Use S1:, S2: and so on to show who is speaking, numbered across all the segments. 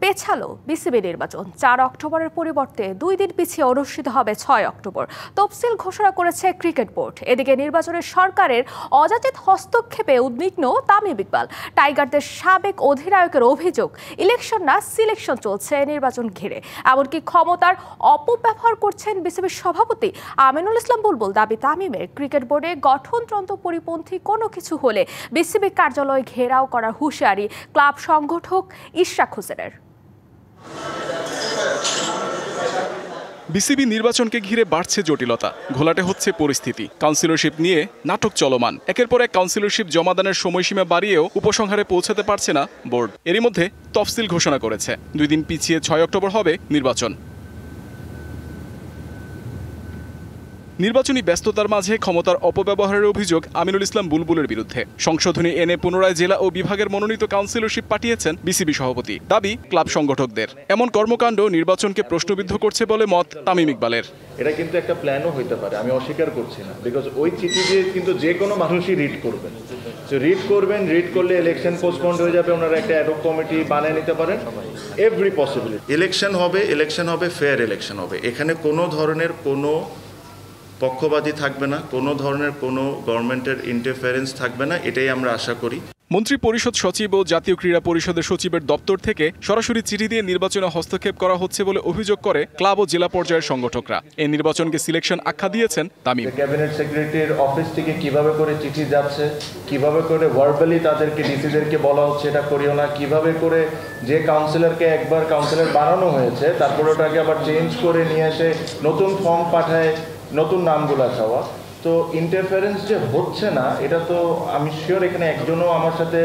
S1: পেছালো BCB নির্বাচন। 4 অক্টোবরের পরিবর্তে 2 দিন পিছিয়ে অনুষ্ঠিত হবে 6 অক্টোবর। তফসিল ঘোষণা করেছে ক্রিকেট বোর্ড। এদিকে নির্বাচনের সরকারের অযাচিত হস্তক্ষেপে উদ্বিগ্ন তামিম ইকবাল। টাইগারদের সাবেক অধিনায়কের অভিযোগ, ইলেকশন না সিলেকশন চলছে নির্বাচন ঘিরে। এমনকি ক্ষমতার অপব্যবহার করছেন বিসিবির সভাপতি আমিনুল ইসলাম বুলবুল। দাবি তামিমের ক্রিকেট বোর্ডে গঠনতন্ত্র পরিপন্থী কোনো কিছু হলে বিসিবি কার্যালয় ঘেরাও করার হুঁশিয়ারি ক্লাব সংগঠক ইশরাক হোসেনের।
S2: বিসিবি নির্বাচনকে ঘিরে বাড়ছে জটিলতা, ঘোলাটে হচ্ছে পরিস্থিতি। কাউন্সিলরশিপ নিয়ে নাটক চলমান। একের পর এক কাউন্সিলরশিপ জমাদানের সময়সীমা বাড়িয়েও উপসংহারে পৌঁছাতে পারছে না বোর্ড। এরই মধ্যে তফসিল ঘোষণা করেছে। 2 দিন পিছিয়ে 6 অক্টোবর হবে নির্বাচন। নির্বাচনী ব্যস্ততার মাঝে ক্ষমতার অপব্যবহারের অভিযোগ আমিনুল ইসলাম বুলবুলের বিরুদ্ধে। সংশোধনী এনে পুনরায় জেলা ও বিভাগের মনোনীত কাউন্সিলরশিপ পাঠিয়েছেন বিসিবি সভাপতি। দাবি ক্লাব সংগঠকদের। এমন কর্মকাণ্ড নির্বাচনকে প্রশ্নবিদ্ধ করছে বলে মত তামিম ইকবালের।
S3: এটা কিন্তু একটা প্ল্যানও হইতে পারে, আমি অস্বীকার করছি না। বিকজ ওই চিঠি দিয়ে কিন্তু যে কোনো মানুষই রিড করবেন। রিড করলে ইলেকশন পোস্টপন্ড হয়ে যাবে, ওনারা একটা অ্যাডহক কমিটি বানিয়ে নিতে পারেন। এভরি পসিবিলিটি ইলেকশন হবে, ফেয়ার ইলেকশন হবে। এখানে কোনো ধরনের কোনো পক্ষপাতী থাকবে না, কোনো ধরনের কোনো গভর্নমেন্টের ইন্টারফারেন্স থাকবে না, এটাই আমরা আশা করি।
S2: মন্ত্রী পরিষদ সচিব ও জাতীয় ক্রীড়া পরিষদের সচিবের দপ্তর থেকে সরাসরি চিঠি দিয়ে নির্বাচনে হস্তক্ষেপ করা হচ্ছে বলে অভিযোগ করে ক্লাব ও জেলা পর্যায়ের সংগঠকরা। এই নির্বাচনকে সিলেকশন আখ্যা দিয়েছেন তামিম।
S3: ক্যাবিনেট সেক্রেটারির অফিস থেকে কিভাবে করে চিঠি যাচ্ছে, কিভাবে করে ভার্বালি তাদেরকে ডিসিদেরকে বলা হচ্ছে এটা করিও না, কিভাবে করে যে কাউন্সিলরকে একবার কাউন্সিলর বানানো হয়েছে তারপরে ওটাকে আবার চেঞ্জ করে নিয়ে এসে নতুন ফর্ম পাঠায়, নতুন নামগুলা চাওয়া। তো ইন্টারফারেন্স যে হচ্ছে না, এটা তো আমি শিওর এখানে একজনও আমার সাথে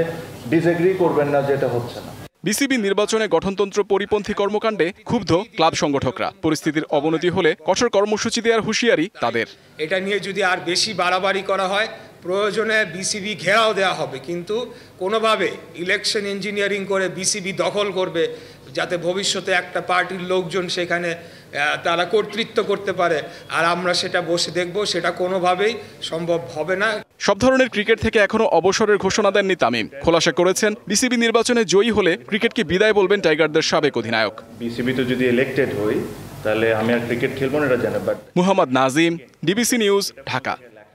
S3: ডিসএগ্রি করবেন না যে এটা হচ্ছে না।
S2: বিসিবি নির্বাচনে গঠনতন্ত্র পরিপন্থী কর্মকাণ্ডে ক্ষুব্ধ ক্লাব সংগঠকরা। পরিস্থিতির অবনতি হলে কঠোর কর্মসূচি দেওয়ার হুঁশিয়ারি তাদের।
S4: এটা নিয়ে যদি আর বেশি বাড়াবাড়ি করা হয়, প্রয়োজনে বিসিবি ঘেরাও দেওয়া হবে, কিন্তু কোনোভাবে ইলেকশন ইঞ্জিনিয়ারিং করে বিসিবি দখল করবে যাতে ভবিষ্যতে একটা পার্টির লোকজন সেখানে তারা কর্তৃত্ব করতে পারে, আর আমরা সেটা বসে দেখব, সেটা কোনোভাবেই সম্ভব হবে না।
S2: সব ধরনের ক্রিকেট থেকে এখনো অবসরের ঘোষণা দেননি তামিম। খোলাসা করেছেন বিসিবি নির্বাচনে জয়ী হলে ক্রিকেটকে বিদায় বলবেন টাইগারদের সাবেক অধিনায়ক।
S3: বিসিবি তো যদি ইলেক্টেড হই তাহলে আমি আর ক্রিকেট খেলবো না, এটা জানেন।
S2: Muhammad Nazim, DBC news, Dhaka.